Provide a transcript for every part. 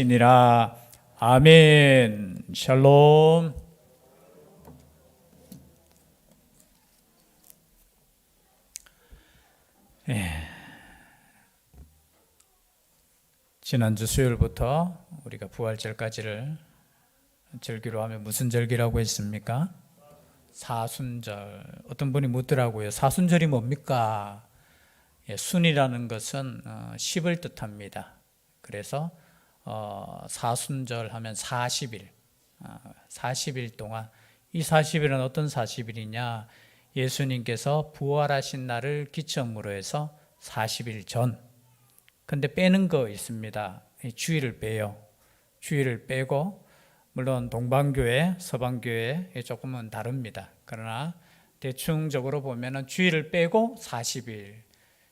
이니라. 아멘. 샬롬. 지난주 수요일부터 우리가 부활절까지를 절기로 하면 무슨 절기라고 했습니까? 사순절. 어떤 분이 묻더라고요. 사순절이 뭡니까? 순이라는 것은 10을 뜻합니다. 그래서 사순절 하면 40일, 40일 동안, 이 40일은 어떤 40일이냐? 예수님께서 부활하신 날을 기점으로 해서 40일 전. 근데 빼는 거 있습니다. 주일을 빼요. 주일을 빼고, 물론 동방교회, 서방교회 조금은 다릅니다. 그러나 대충적으로 보면은 주일을 빼고 40일.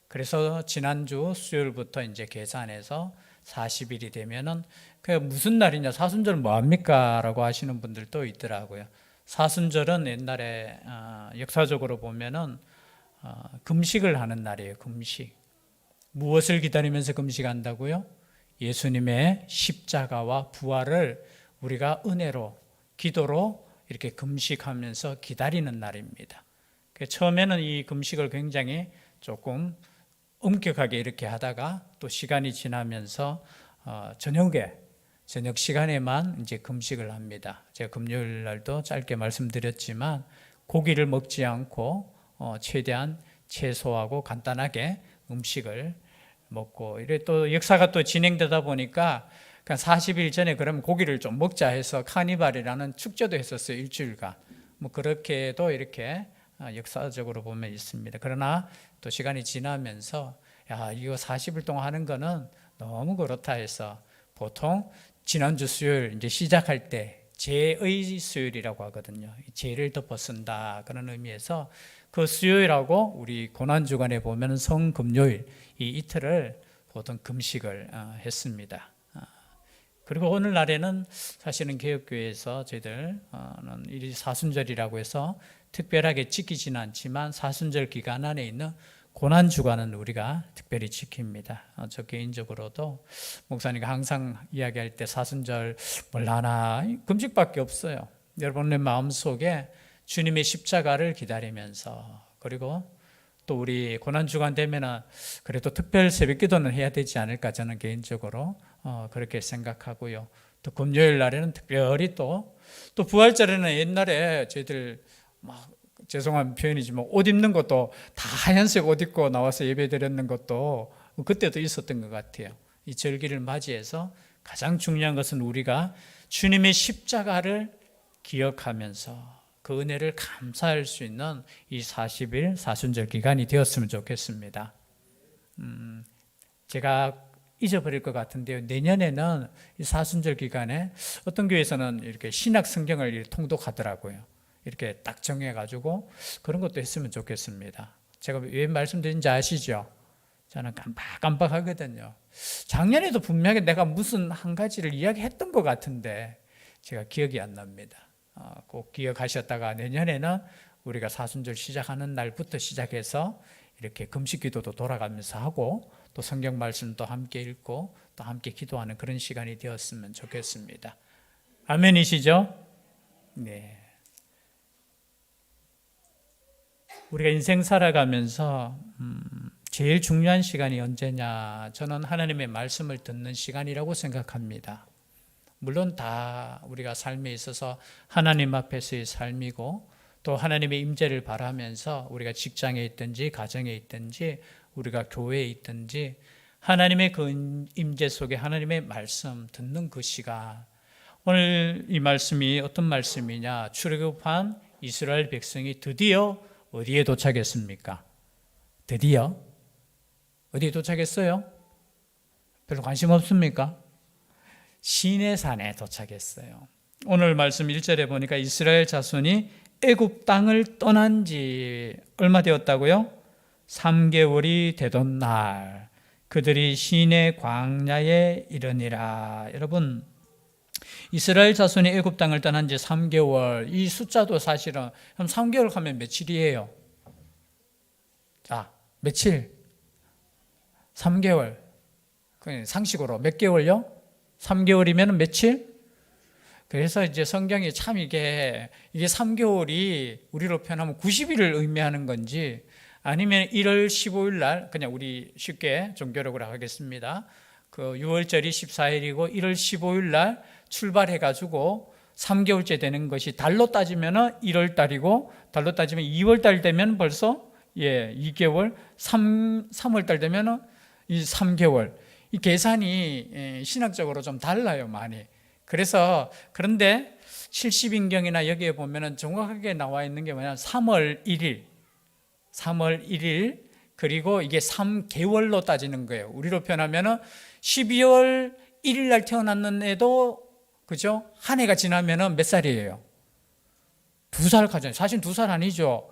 그래서 지난주 수요일부터 이제 계산해서 40일이 되면은 그 무슨 날이냐, 사순절 뭐 합니까? 라고 하시는 분들도 있더라고요. 사순절은 옛날에 역사적으로 보면은 금식을 하는 날이에요. 금식. 무엇을 기다리면서 금식한다고요? 예수님의 십자가와 부활을 우리가 은혜로, 기도로 이렇게 금식하면서 기다리는 날입니다. 처음에는 이 금식을 굉장히 조금 엄격하게 이렇게 하다가 또 시간이 지나면서 저녁 시간에만 이제 금식을 합니다. 제가 금요일 날도 짧게 말씀드렸지만 고기를 먹지 않고 최대한 채소하고 간단하게 음식을 먹고, 이래 또 역사가 또 진행되다 보니까 40일 전에 그러면 고기를 좀 먹자 해서 카니발이라는 축제도 했었어요. 일주일간. 뭐 그렇게도 이렇게 역사적으로 보면 있습니다. 그러나 또 시간이 지나면서 이거 40일 동안 하는 거는 너무 그렇다 해서 보통 지난주 수요일 이제 시작할 때 죄의 수요일이라고 하거든요. 죄를 덮어 쓴다 그런 의미에서 그 수요일하고 우리 고난주간에 보면 성금요일 이 이틀을 보통 금식을 했습니다. 그리고 오늘날에는 사실은 개혁교회에서 저희들은 이 사순절이라고 해서 특별하게 지키지는 않지만 사순절 기간 안에 있는 고난주간은 우리가 특별히 지킵니다. 저 개인적으로도 목사님과 항상 이야기할 때 사순절 뭘 하나, 금식밖에 없어요. 여러분의 마음속에 주님의 십자가를 기다리면서, 그리고 또 우리 고난주간 되면은 그래도 특별 새벽기도는 해야 되지 않을까 저는 개인적으로 그렇게 생각하고요. 또 금요일 날에는 특별히 또 부활절에는 옛날에 저희들 막 죄송한 표현이지만 옷 입는 것도 다 하얀색 옷 입고 나와서 예배 드렸는 것도 그때도 있었던 것 같아요. 이 절기를 맞이해서 가장 중요한 것은 우리가 주님의 십자가를 기억하면서 그 은혜를 감사할 수 있는 이 40일 사순절 기간이 되었으면 좋겠습니다. 제가 잊어버릴 것 같은데요. 내년에는 이 사순절 기간에 어떤 교회에서는 이렇게 신약 성경을 통독하더라고요. 이렇게 딱 정해가지고 그런 것도 했으면 좋겠습니다. 제가 왜 말씀드린지 아시죠? 저는 깜빡하거든요. 작년에도 분명히 내가 무슨 한 가지를 이야기했던 것 같은데 제가 기억이 안 납니다. 꼭 기억하셨다가 내년에는 우리가 사순절 시작하는 날부터 시작해서 이렇게 금식 기도도 돌아가면서 하고 또 성경 말씀도 함께 읽고 또 함께 기도하는 그런 시간이 되었으면 좋겠습니다. 아멘이시죠? 네. 우리가 인생 살아가면서 제일 중요한 시간이 언제냐? 저는 하나님의 말씀을 듣는 시간이라고 생각합니다. 물론 다 우리가 삶에 있어서 하나님 앞에서의 삶이고 또 하나님의 임재를 바라면서 우리가 직장에 있든지 가정에 있든지 우리가 교회에 있든지 하나님의 그 임재 속에 하나님의 말씀 듣는 그 시간. 오늘 이 말씀이 어떤 말씀이냐? 출애굽한 이스라엘 백성이 드디어 어디에 도착했습니까? 드디어 어디에 도착했어요? 별로 관심 없습니까? 시내산에 도착했어요. 오늘 말씀 1절에 보니까 이스라엘 자손이 애굽 땅을 떠난 지 얼마 되었다고요? 3개월이 되던 날 그들이 시내 광야에 이르니라. 여러분, 이스라엘 자손이 애굽 땅을 떠난 지 3개월, 이 숫자도 사실은 3개월 하면 며칠이에요? 자, 며칠? 3개월. 상식으로 몇 개월요? 3개월이면 며칠? 그래서 이제 성경이 참 이게 3개월이 우리로 표현하면 90일을 의미하는 건지 아니면 1월 15일 날, 그냥 우리 쉽게 종교력으로 하겠습니다. 그 6월절이 14일이고 1월 15일 날 출발해가지고 3개월째 되는 것이 달로 따지면 1월 달이고 달로 따지면 2월 달 되면 벌써 2개월, 3월 달 되면 이 3개월. 이 계산이 신학적으로 좀 달라요, 많이. 그래서 그런데 70인경이나 여기에 보면은 정확하게 나와 있는 게 뭐냐면 3월 1일 그리고 이게 3개월로 따지는 거예요. 우리로 표현하면은 12월 1일 날 태어났는 애도 그죠? 한 해가 지나면은 몇 살이에요? 2살 가잖아요. 사실 2살 아니죠.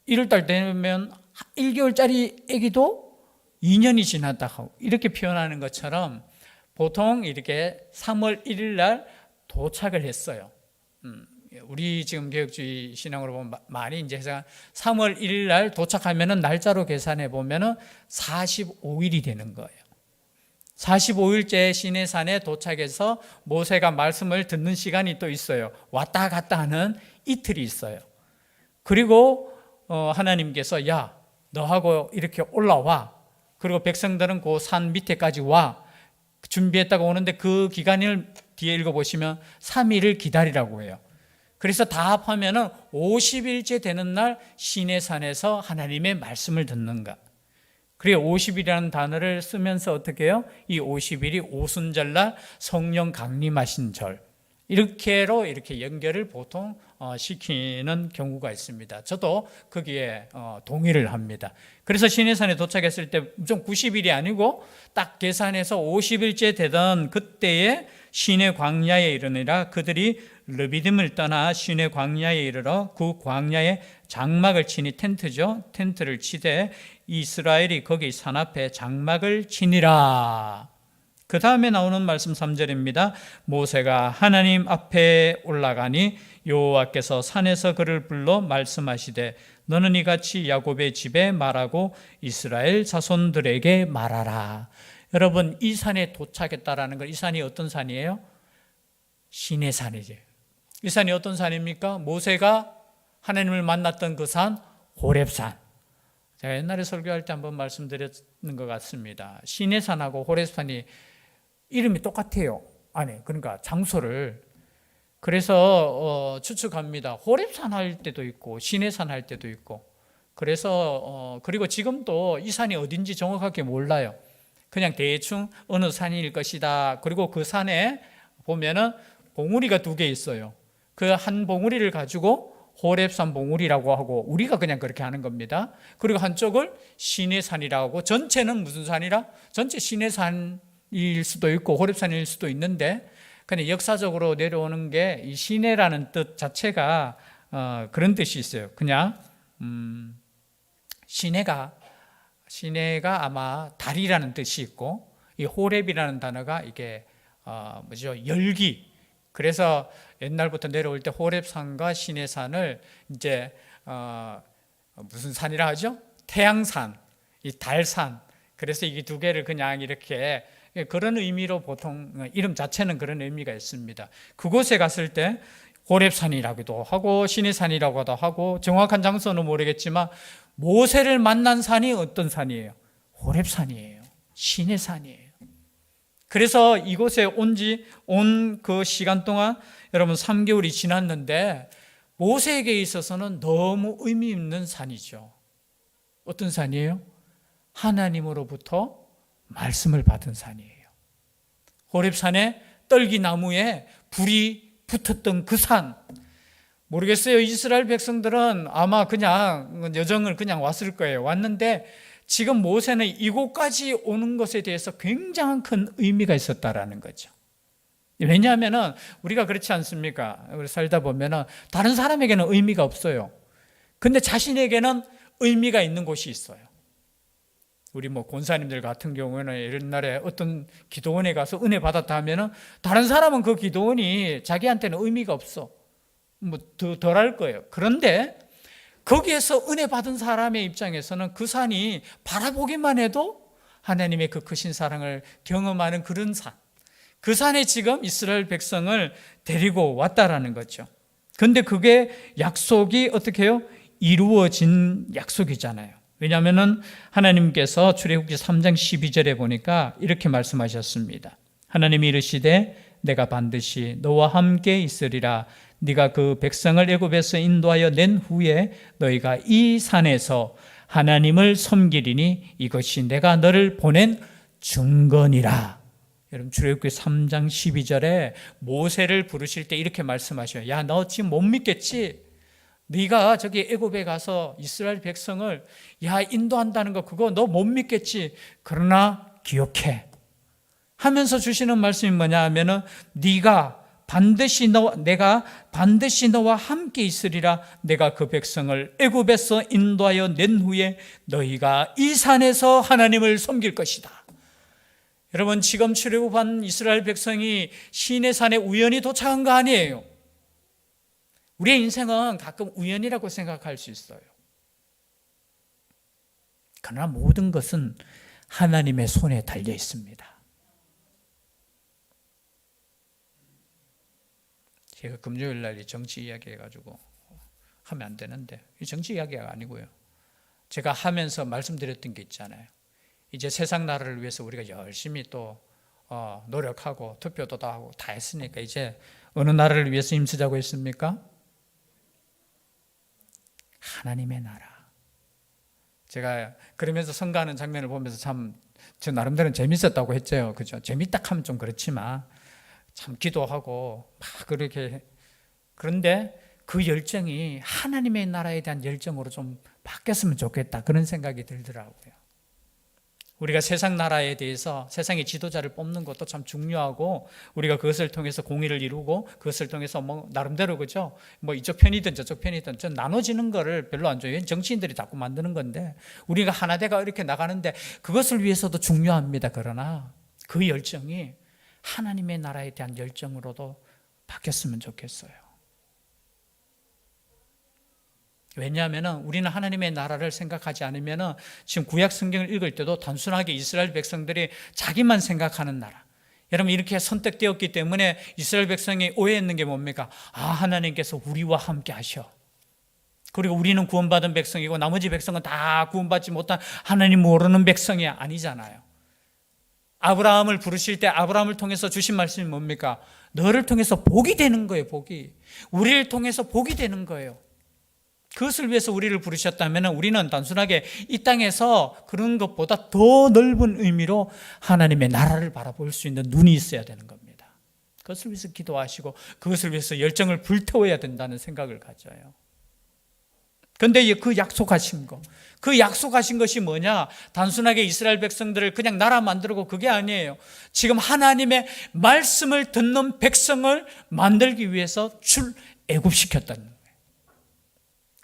1월 달 되면 1개월짜리 애기도 2년이 지났다 하고 이렇게 표현하는 것처럼 보통 이렇게 3월 1일 날 도착을 했어요. 우리 지금 개혁주의 신앙으로 보면 많이 이제 해서 3월 1일 날 도착하면은 날짜로 계산해 보면은 45일이 되는 거예요. 45일째 시내산에 도착해서 모세가 말씀을 듣는 시간이 또 있어요. 왔다 갔다 하는 이틀이 있어요. 그리고 하나님께서 야, 너하고 이렇게 올라와. 그리고 백성들은 그 산 밑에까지 와. 준비했다가 오는데 그 기간을 뒤에 읽어보시면 3일을 기다리라고 해요. 그래서 다 합하면은 50일째 되는 날 시내산에서 하나님의 말씀을 듣는가. 그리고 50일이라는 단어를 쓰면서 어떻게 해요? 이 50일이 오순절날 성령 강림하신 절. 이렇게로 이렇게 연결을 보통 시키는 경우가 있습니다. 저도 거기에 동의를 합니다. 그래서 시내산에 도착했을 때 좀 90일이 아니고 딱 계산해서 50일째 되던 그때에 시내 광야에 이르니라. 그들이 르비딤을 떠나 시내 광야에 이르러 그 광야에 장막을 치니 텐트죠. 텐트를 치되 이스라엘이 거기 산 앞에 장막을 치니라. 그 다음에 나오는 말씀 3절입니다. 모세가 하나님 앞에 올라가니 여호와께서 산에서 그를 불러 말씀하시되 너는 이같이 야곱의 집에 말하고 이스라엘 자손들에게 말하라. 여러분, 이 산에 도착했다라는 건 이 산이 어떤 산이에요? 시내산이죠. 이 산이 어떤 산입니까? 모세가 하나님을 만났던 그 산, 호렙산. 제가 옛날에 설교할 때 한번 말씀드렸는 것 같습니다. 시내산하고 호렙산이 이름이 똑같아요. 아니, 그러니까 장소를. 그래서 추측합니다. 호렙산 할 때도 있고 시내산 할 때도 있고. 그래서 그리고 지금도 이 산이 어딘지 정확하게 몰라요. 그냥 대충 어느 산일 것이다. 그리고 그 산에 보면은 봉우리가 2개 있어요. 그 한 봉우리를 가지고 호렙산 봉우리라고 하고 우리가 그냥 그렇게 하는 겁니다. 그리고 한쪽을 시내산이라고 하고 전체는 무슨 산이라? 전체 시내산일 수도 있고 호렙산일 수도 있는데 근데 역사적으로 내려오는 게 이 시내라는 뜻 자체가 그런 뜻이 있어요. 그냥 시내가 아마 달이라는 뜻이 있고 이 호렙이라는 단어가 이게 열기. 그래서 옛날부터 내려올 때 호렙산과 시내산을 이제 무슨 산이라 하죠? 태양산, 이 달산. 그래서 이게 2개를 그냥 이렇게 그런 의미로 보통 이름 자체는 그런 의미가 있습니다. 그곳에 갔을 때 호렙산이라고도 하고 시내산이라고도 하고 정확한 장소는 모르겠지만 모세를 만난 산이 어떤 산이에요? 호렙산이에요. 시내산이에요. 그래서 이곳에 온 그 시간 동안 여러분 3개월이 지났는데 모세에게 있어서는 너무 의미 있는 산이죠. 어떤 산이에요? 하나님으로부터 말씀을 받은 산이에요. 호렙산에 떨기나무에 불이 붙었던 그 산. 모르겠어요. 이스라엘 백성들은 아마 그냥 여정을 그냥 왔을 거예요. 왔는데 지금 모세는 이곳까지 오는 것에 대해서 굉장한 큰 의미가 있었다라는 거죠. 왜냐하면 우리가 그렇지 않습니까? 우리 살다 보면 다른 사람에게는 의미가 없어요. 근데 자신에게는 의미가 있는 곳이 있어요. 우리 권사님들 같은 경우에는 옛날에 어떤 기도원에 가서 은혜 받았다 하면은 다른 사람은 그 기도원이 자기한테는 의미가 없어. 덜 할 거예요. 그런데 거기에서 은혜 받은 사람의 입장에서는 그 산이 바라보기만 해도 하나님의 그 크신 사랑을 경험하는 그런 산. 그 산에 지금 이스라엘 백성을 데리고 왔다라는 거죠. 근데 그게 약속이 어떻게 해요? 이루어진 약속이잖아요. 왜냐하면 하나님께서 출애굽기 3장 12절에 보니까 이렇게 말씀하셨습니다. 하나님이 이르시되 내가 반드시 너와 함께 있으리라. 네가 그 백성을 애굽에서 인도하여 낸 후에 너희가 이 산에서 하나님을 섬기리니 이것이 내가 너를 보낸 증거니라. 여러분 출애굽기 3장 12절에 모세를 부르실 때 이렇게 말씀하셔요. 야, 너 지금 못 믿겠지? 네가 저기 애굽에 가서 이스라엘 백성을 인도한다는 거 그거 너 못 믿겠지? 그러나 기억해 하면서 주시는 말씀이 뭐냐 하면은 내가 반드시 너와 함께 있으리라. 내가 그 백성을 애굽에서 인도하여 낸 후에 너희가 이 산에서 하나님을 섬길 것이다. 여러분 지금 출애굽한 이스라엘 백성이 시내산에 우연히 도착한 거 아니에요. 우리의 인생은 가끔 우연이라고 생각할 수 있어요. 그러나 모든 것은 하나님의 손에 달려 있습니다. 제가 금요일 날 정치 이야기 해가지고 하면 안 되는데 이 정치 이야기가 아니고요. 제가 하면서 말씀드렸던 게 있잖아요. 이제 세상 나라를 위해서 우리가 열심히 또 노력하고 투표도 다 하고 다 했으니까 이제 어느 나라를 위해서 힘쓰자고 했습니까? 하나님의 나라. 제가 그러면서 선거하는 장면을 보면서 참 저 나름대로 재밌었다고 했죠. 그죠? 재밌다 하면 좀 그렇지만 참 기도하고 막 그렇게 그런데 그 열정이 하나님의 나라에 대한 열정으로 좀 바뀌었으면 좋겠다 그런 생각이 들더라고요. 우리가 세상 나라에 대해서 세상의 지도자를 뽑는 것도 참 중요하고 우리가 그것을 통해서 공의를 이루고 그것을 통해서 뭐 나름대로 그죠? 뭐 이쪽 편이든 저쪽 편이든 좀 나눠지는 거를 별로 안 좋아해요. 정치인들이 자꾸 만드는 건데 우리가 하나되가 이렇게 나가는데 그것을 위해서도 중요합니다. 그러나 그 열정이 하나님의 나라에 대한 열정으로도 바뀌었으면 좋겠어요. 왜냐하면 우리는 하나님의 나라를 생각하지 않으면 지금 구약 성경을 읽을 때도 단순하게 이스라엘 백성들이 자기만 생각하는 나라. 여러분 이렇게 선택되었기 때문에 이스라엘 백성이 오해했는 게 뭡니까? 하나님께서 우리와 함께 하셔. 그리고 우리는 구원받은 백성이고 나머지 백성은 다 구원받지 못한 하나님 모르는 백성이 아니잖아요. 아브라함을 부르실 때 아브라함을 통해서 주신 말씀이 뭡니까? 너를 통해서 복이 되는 거예요. 복이. 우리를 통해서 복이 되는 거예요. 그것을 위해서 우리를 부르셨다면 우리는 단순하게 이 땅에서 그런 것보다 더 넓은 의미로 하나님의 나라를 바라볼 수 있는 눈이 있어야 되는 겁니다. 그것을 위해서 기도하시고 그것을 위해서 열정을 불태워야 된다는 생각을 가져요. 그런데 그 약속하신 거, 그 약속하신 것이 뭐냐? 단순하게 이스라엘 백성들을 그냥 나라 만들고 그게 아니에요. 지금 하나님의 말씀을 듣는 백성을 만들기 위해서 출애굽시켰다는 거예요.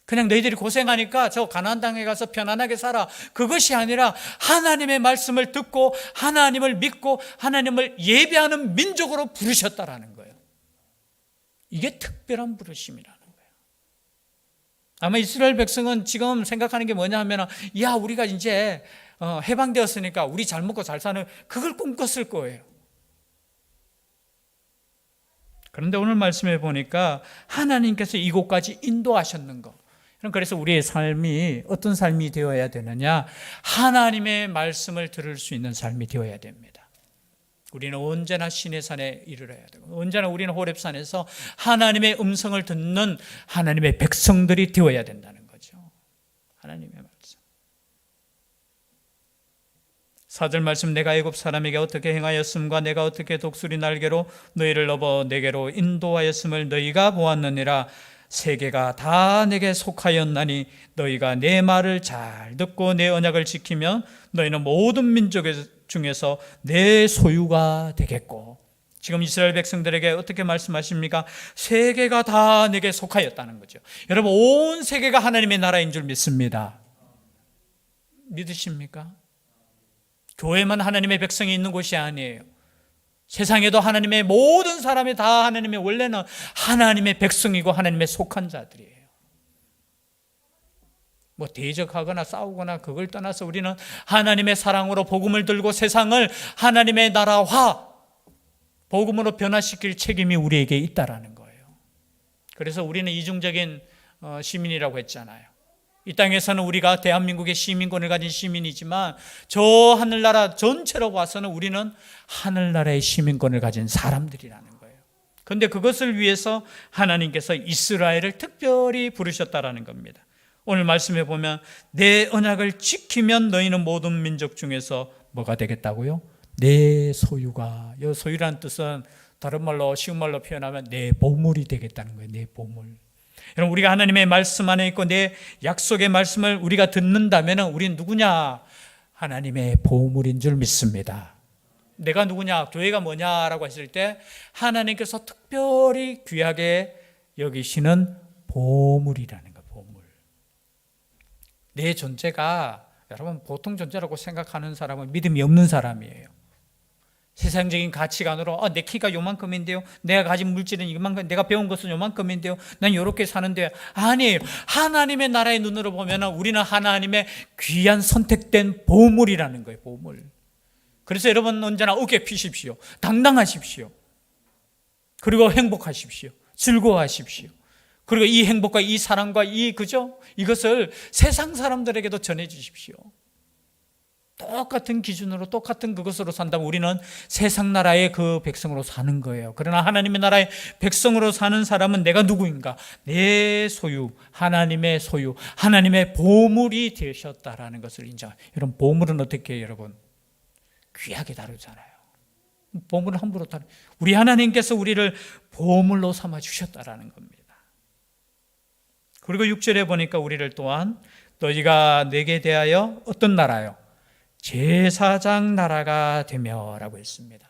그냥 너희들이 고생하니까 저 가나안 땅에 가서 편안하게 살아. 그것이 아니라 하나님의 말씀을 듣고 하나님을 믿고 하나님을 예배하는 민족으로 부르셨다라는 거예요. 이게 특별한 부르심이라는 거예요. 아마 이스라엘 백성은 지금 생각하는 게 뭐냐 하면 우리가 이제 해방되었으니까 우리 잘 먹고 잘 사는 그걸 꿈꿨을 거예요. 그런데 오늘 말씀해 보니까 하나님께서 이곳까지 인도하셨는 거. 그래서 우리의 삶이 어떤 삶이 되어야 되느냐? 하나님의 말씀을 들을 수 있는 삶이 되어야 됩니다. 우리는 언제나 시내산에 이르러야 되고 언제나 우리는 호렙산에서 하나님의 음성을 듣는 하나님의 백성들이 되어야 된다는 거죠. 하나님의 말씀. 4절 말씀 내가 애굽 사람에게 어떻게 행하였음과 내가 어떻게 독수리 날개로 너희를 넘어 내게로 인도하였음을 너희가 보았느니라. 세계가 다 내게 속하였나니 너희가 내 말을 잘 듣고 내 언약을 지키면 너희는 모든 민족 중에서 내 소유가 되겠고. 지금 이스라엘 백성들에게 어떻게 말씀하십니까? 세계가 다 내게 속하였다는 거죠. 여러분 온 세계가 하나님의 나라인 줄 믿습니다. 믿으십니까? 교회만 하나님의 백성이 있는 곳이 아니에요. 세상에도 하나님의 모든 사람이 다 하나님의 원래는 하나님의 백성이고 하나님의 속한 자들이에요. 뭐 대적하거나 싸우거나 그걸 떠나서 우리는 하나님의 사랑으로 복음을 들고 세상을 하나님의 나라화 복음으로 변화시킬 책임이 우리에게 있다라는 거예요. 그래서 우리는 이중적인 시민이라고 했잖아요. 이 땅에서는 우리가 대한민국의 시민권을 가진 시민이지만 저 하늘나라 전체로 봐서는 우리는 하늘나라의 시민권을 가진 사람들이라는 거예요. 그런데 그것을 위해서 하나님께서 이스라엘을 특별히 부르셨다라는 겁니다. 오늘 말씀해 보면 내 언약을 지키면 너희는 모든 민족 중에서 뭐가 되겠다고요? 내 소유가. 이 소유라는 뜻은 다른 말로 쉬운 말로 표현하면 내 보물이 되겠다는 거예요. 내 보물. 여러분, 우리가 하나님의 말씀 안에 있고 내 약속의 말씀을 우리가 듣는다면 우리는 누구냐? 하나님의 보물인 줄 믿습니다. 내가 누구냐? 교회가 뭐냐라고 했을 때 하나님께서 특별히 귀하게 여기시는 보물이라는 거예요. 보물. 내 존재가 여러분 보통 존재라고 생각하는 사람은 믿음이 없는 사람이에요. 세상적인 가치관으로 내 키가 요만큼인데요, 내가 가진 물질은 이만큼, 내가 배운 것은 요만큼인데요, 난 이렇게 사는데, 아니에요. 하나님의 나라의 눈으로 보면 우리는 하나님의 귀한 선택된 보물이라는 거예요. 보물. 그래서 여러분 언제나 어깨 피십시오. 당당하십시오. 그리고 행복하십시오. 즐거워하십시오. 그리고 이 행복과 이 사랑과 이것을 세상 사람들에게도 전해 주십시오. 똑같은 기준으로 똑같은 그것으로 산다면 우리는 세상 나라의 그 백성으로 사는 거예요. 그러나 하나님의 나라의 백성으로 사는 사람은 내가 누구인가? 내 소유, 하나님의 소유, 하나님의 보물이 되셨다라는 것을 인정해요. 여러분, 보물은 어떻게 해요, 여러분? 귀하게 다루잖아요. 보물을 함부로 다루. 우리 하나님께서 우리를 보물로 삼아 주셨다라는 겁니다. 그리고 6절에 보니까 우리를 또한 너희가 내게 대하여 어떤 나라요? 제사장 나라가 되며 라고 했습니다.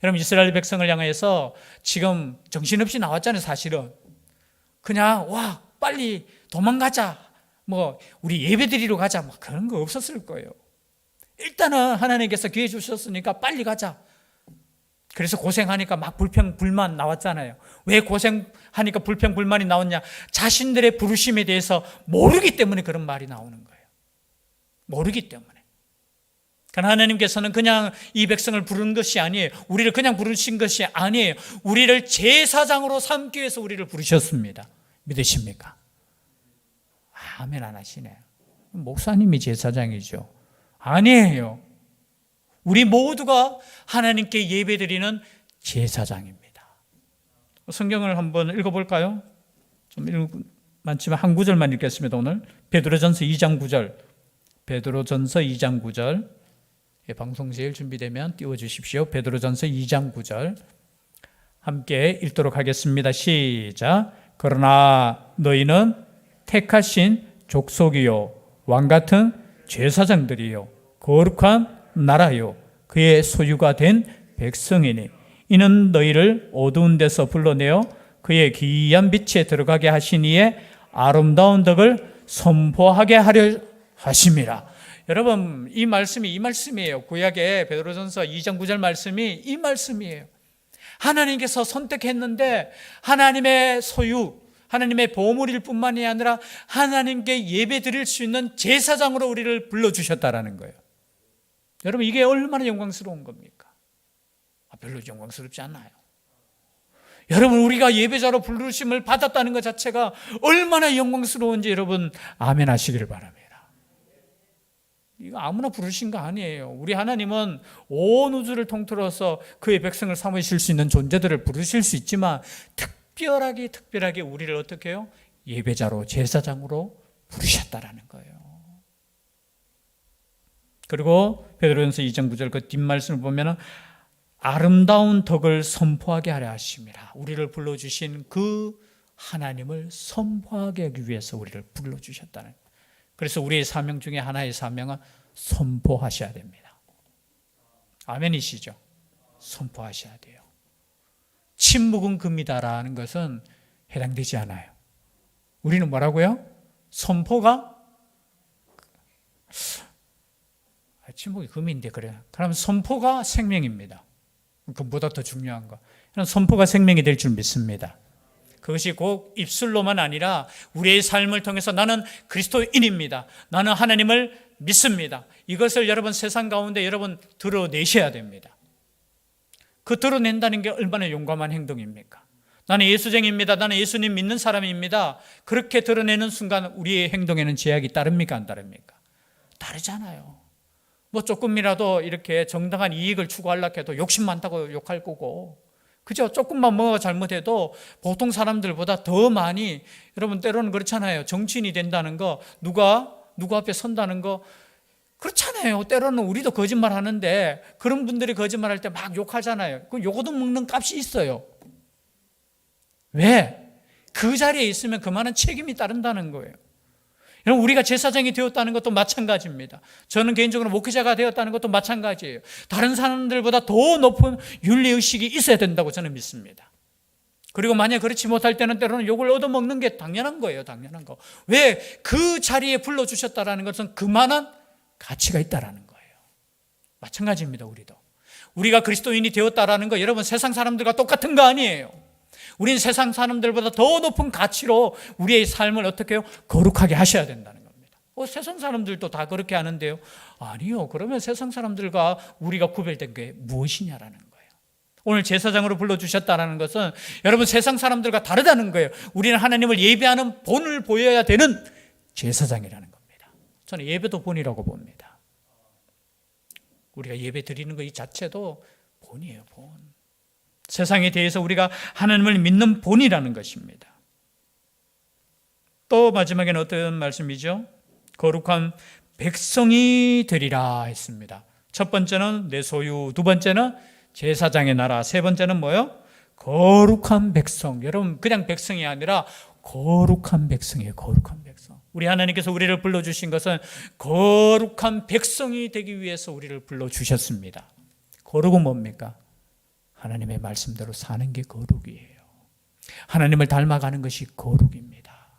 여러분, 이스라엘 백성을 향해서 지금 정신없이 나왔잖아요. 사실은 그냥 빨리 도망가자, 우리 예배드리러 가자, 그런 거 없었을 거예요. 일단은 하나님께서 기회 주셨으니까 빨리 가자. 그래서 고생하니까 막 불평 불만 나왔잖아요. 왜 고생하니까 불평 불만이 나왔냐? 자신들의 부르심에 대해서 모르기 때문에 그런 말이 나오는 거예요. 모르기 때문에. 그러나 하나님께서는 그냥 이 백성을 부른 것이 아니에요. 우리를 그냥 부르신 것이 아니에요. 우리를 제사장으로 삼기 위해서 우리를 부르셨습니다. 믿으십니까? 아멘 안 하시네요. 목사님이 제사장이죠. 아니에요. 우리 모두가 하나님께 예배드리는 제사장입니다. 성경을 한번 읽어볼까요? 좀 많지만 한 구절만 읽겠습니다. 오늘 베드로전서 2장 9절. 베드로전서 2장 9절. 방송 제일 준비되면 띄워주십시오. 베드로전서 2장 9절 함께 읽도록 하겠습니다. 시작. 그러나 너희는 택하신 족속이요 왕같은 제사장들이요 거룩한 나라요 그의 소유가 된 백성이니 이는 너희를 어두운 데서 불러내어 그의 기이한 빛에 들어가게 하신 이의 아름다운 덕을 선포하게 하려 하심이라. 여러분, 이 말씀이에요. 구약의 베드로전서 2장 9절 말씀이 이 말씀이에요. 하나님께서 선택했는데 하나님의 소유, 하나님의 보물일 뿐만이 아니라 하나님께 예배 드릴 수 있는 제사장으로 우리를 불러주셨다라는 거예요. 여러분, 이게 얼마나 영광스러운 겁니까? 별로 영광스럽지 않아요. 여러분, 우리가 예배자로 부르심을 받았다는 것 자체가 얼마나 영광스러운지 여러분 아멘 하시기를 바랍니다. 이거 아무나 부르신 거 아니에요. 우리 하나님은 온 우주를 통틀어서 그의 백성을 삼으실 수 있는 존재들을 부르실 수 있지만 특별하게 우리를 어떻게 해요? 예배자로, 제사장으로 부르셨다라는 거예요. 그리고 베드로전서 2장 9절 그 뒷말씀을 보면 아름다운 덕을 선포하게 하려 하심이라. 우리를 불러주신 그 하나님을 선포하게 하기 위해서 우리를 불러주셨다는 거예요. 그래서 우리의 사명 중에 하나의 사명은 선포하셔야 됩니다. 아멘이시죠? 선포하셔야 돼요. 침묵은 금이다라는 것은 해당되지 않아요. 우리는 뭐라고요? 선포가 침묵이 금인데 그래요. 그럼 선포가 생명입니다. 그보다 더 중요한 거. 선포가 생명이 될 줄 믿습니다. 그것이 꼭 입술로만 아니라 우리의 삶을 통해서 나는 그리스도인입니다. 나는 하나님을 믿습니다. 이것을 여러분 세상 가운데 여러분 드러내셔야 됩니다. 그 드러낸다는 게 얼마나 용감한 행동입니까? 나는 예수쟁이입니다. 나는 예수님 믿는 사람입니다. 그렇게 드러내는 순간 우리의 행동에는 제약이 따릅니까? 안 따릅니까? 다르잖아요. 뭐 조금이라도 이렇게 정당한 이익을 추구하려고 해도 욕심 많다고 욕할 거고, 그죠? 조금만 뭐가 잘못해도 보통 사람들보다 더 많이, 여러분 때로는 그렇잖아요. 정치인이 된다는 거, 누가 앞에 선다는 거, 그렇잖아요. 때로는 우리도 거짓말 하는데 그런 분들이 거짓말할 때 막 욕하잖아요. 그 요거도 먹는 값이 있어요. 왜? 그 자리에 있으면 그만한 책임이 따른다는 거예요. 여러분, 우리가 제사장이 되었다는 것도 마찬가지입니다. 저는 개인적으로 목회자가 되었다는 것도 마찬가지예요. 다른 사람들보다 더 높은 윤리의식이 있어야 된다고 저는 믿습니다. 그리고 만약 그렇지 못할 때는 때로는 욕을 얻어먹는 게 당연한 거예요. 당연한 거. 왜? 그 자리에 불러주셨다는 것은 그만한 가치가 있다는 거예요. 마찬가지입니다. 우리가 그리스도인이 되었다는 거, 여러분 세상 사람들과 똑같은 거 아니에요. 우린 세상 사람들보다 더 높은 가치로 우리의 삶을 어떻게 해요? 거룩하게 하셔야 된다는 겁니다. 세상 사람들도 다 그렇게 하는데요. 아니요. 그러면 세상 사람들과 우리가 구별된 게 무엇이냐라는 거예요. 오늘 제사장으로 불러주셨다는 것은 여러분 세상 사람들과 다르다는 거예요. 우리는 하나님을 예배하는 본을 보여야 되는 제사장이라는 겁니다. 저는 예배도 본이라고 봅니다. 우리가 예배 드리는 것 이 자체도 본이에요. 본. 세상에 대해서 우리가 하나님을 믿는 본이라는 것입니다. 또 마지막에는 어떤 말씀이죠? 거룩한 백성이 되리라 했습니다. 첫 번째는 내 소유, 두 번째는 제사장의 나라, 세 번째는 뭐예요? 거룩한 백성. 여러분 그냥 백성이 아니라 거룩한 백성이에요. 거룩한 백성. 우리 하나님께서 우리를 불러주신 것은 거룩한 백성이 되기 위해서 우리를 불러주셨습니다. 거룩은 뭡니까? 하나님의 말씀대로 사는 게 거룩이에요. 하나님을 닮아가는 것이 거룩입니다.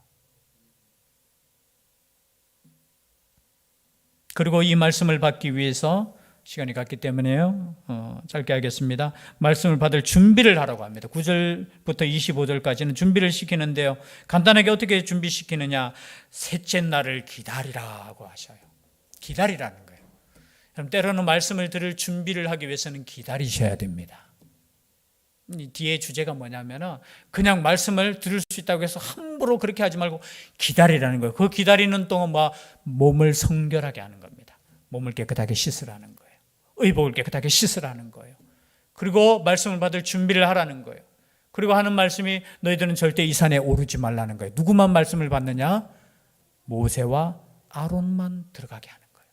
그리고 이 말씀을 받기 위해서 시간이 갔기 때문에요. 짧게 하겠습니다. 말씀을 받을 준비를 하라고 합니다. 9절부터 25절까지는 준비를 시키는데요. 간단하게 어떻게 준비시키느냐? 셋째 날을 기다리라고 하셔요. 기다리라는 거예요. 그럼 때로는 말씀을 들을 준비를 하기 위해서는 기다리셔야 됩니다. 뒤에 주제가 뭐냐면은 그냥 말씀을 들을 수 있다고 해서 함부로 그렇게 하지 말고 기다리라는 거예요. 그 기다리는 동안 몸을 성결하게 하는 겁니다. 몸을 깨끗하게 씻으라는 거예요. 의복을 깨끗하게 씻으라는 거예요. 그리고 말씀을 받을 준비를 하라는 거예요. 그리고 하는 말씀이 너희들은 절대 이 산에 오르지 말라는 거예요. 누구만 말씀을 받느냐? 모세와 아론만 들어가게 하는 거예요.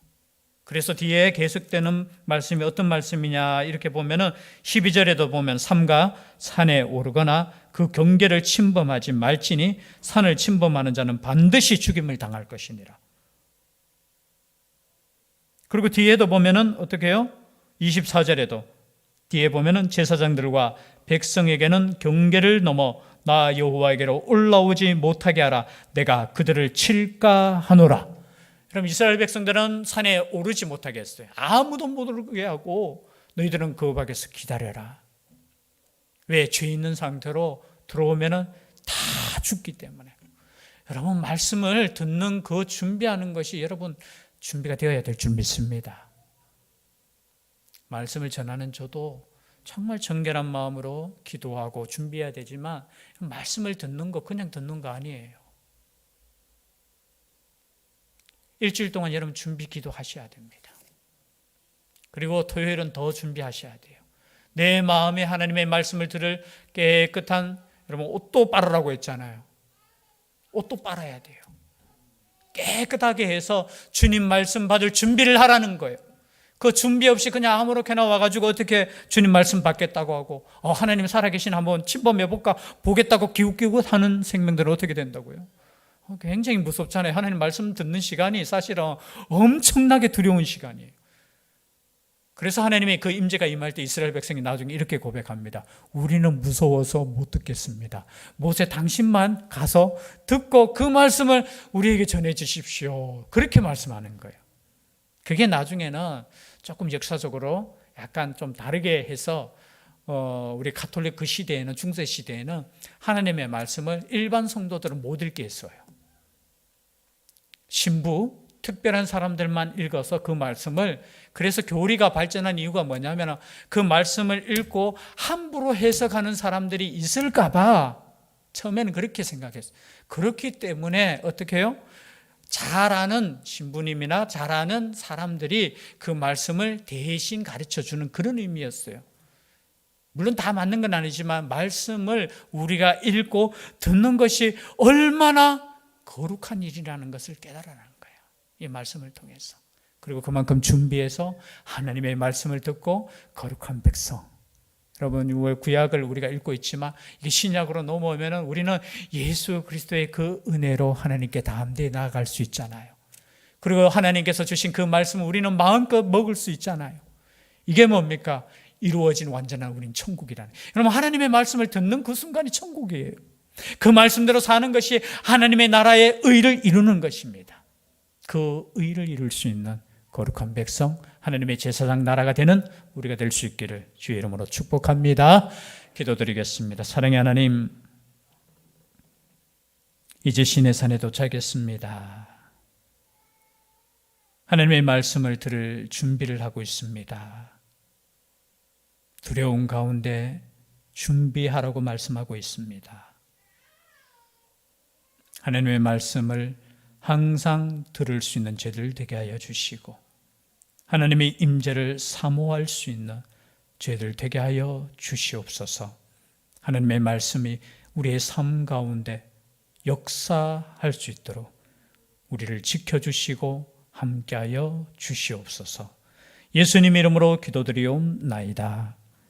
그래서 뒤에 계속되는 말씀이 어떤 말씀이냐 이렇게 보면은 12절에도 보면 삼가 산에 오르거나 그 경계를 침범하지 말지니 산을 침범하는 자는 반드시 죽임을 당할 것이니라. 그리고 뒤에도 보면은 어떻게 해요? 24절에도 뒤에 보면은 제사장들과 백성에게는 경계를 넘어 나 여호와에게로 올라오지 못하게 하라. 내가 그들을 칠까 하노라. 그럼 이스라엘 백성들은 산에 오르지 못하게 했어요. 아무도 못 오르게 하고 너희들은 그 밖에서 기다려라. 왜? 죄 있는 상태로 들어오면은 다 죽기 때문에. 여러분 말씀을 듣는 그 준비하는 것이 여러분 준비가 되어야 될 줄 믿습니다. 말씀을 전하는 저도 정말 정결한 마음으로 기도하고 준비해야 되지만 말씀을 듣는 거 그냥 듣는 거 아니에요. 일주일 동안 여러분 준비 기도하셔야 됩니다. 그리고 토요일은 더 준비하셔야 돼요. 내 마음에 하나님의 말씀을 들을 깨끗한 여러분 옷도 빨으라고 했잖아요. 옷도 빨아야 돼요. 깨끗하게 해서 주님 말씀 받을 준비를 하라는 거예요. 그 준비 없이 그냥 아무렇게나 와가지고 어떻게 주님 말씀 받겠다고 하고 하나님 살아계신 한번 침범해볼까 보겠다고 기웃기웃 하는 생명들은 어떻게 된다고요? 굉장히 무섭잖아요. 하나님 말씀 듣는 시간이 사실은 엄청나게 두려운 시간이에요. 그래서 하나님의 그 임재가 임할 때 이스라엘 백성이 나중에 이렇게 고백합니다. 우리는 무서워서 못 듣겠습니다. 모세 당신만 가서 듣고 그 말씀을 우리에게 전해 주십시오. 그렇게 말씀하는 거예요. 그게 나중에는 조금 역사적으로 약간 좀 다르게 해서 우리 가톨릭 그 시대에는 중세 시대에는 하나님의 말씀을 일반 성도들은 못 읽게 했어요. 신부 특별한 사람들만 읽어서 그 말씀을, 그래서 교리가 발전한 이유가 뭐냐면 그 말씀을 읽고 함부로 해석하는 사람들이 있을까 봐 처음에는 그렇게 생각했어요. 그렇기 때문에 어떻게 해요? 잘 아는 신부님이나 잘 아는 사람들이 그 말씀을 대신 가르쳐 주는 그런 의미였어요. 물론 다 맞는 건 아니지만 말씀을 우리가 읽고 듣는 것이 얼마나 거룩한 일이라는 것을 깨달아나는 거예요. 이 말씀을 통해서. 그리고 그만큼 준비해서 하나님의 말씀을 듣고 거룩한 백성. 여러분, 구약을 우리가 읽고 있지만 이게 신약으로 넘어오면 우리는 예수 그리스도의 그 은혜로 하나님께 담대히 나아갈 수 있잖아요. 그리고 하나님께서 주신 그 말씀을 우리는 마음껏 먹을 수 있잖아요. 이게 뭡니까? 이루어진 완전한 우린 천국이라는. 여러분, 하나님의 말씀을 듣는 그 순간이 천국이에요. 그 말씀대로 사는 것이 하나님의 나라의 의를 이루는 것입니다. 그 의를 이룰 수 있는 거룩한 백성, 하나님의 제사장 나라가 되는 우리가 될 수 있기를 주의 이름으로 축복합니다. 기도드리겠습니다. 사랑의 하나님, 이제 시내산에 도착했습니다. 하나님의 말씀을 들을 준비를 하고 있습니다. 두려움 가운데 준비하라고 말씀하고 있습니다. 하나님의 말씀을 항상 들을 수 있는 죄들 되게 하여 주시고 하나님의 임재를 사모할 수 있는 죄들 되게 하여 주시옵소서. 하나님의 말씀이 우리의 삶 가운데 역사할 수 있도록 우리를 지켜주시고 함께하여 주시옵소서. 예수님 이름으로 기도드리옵나이다.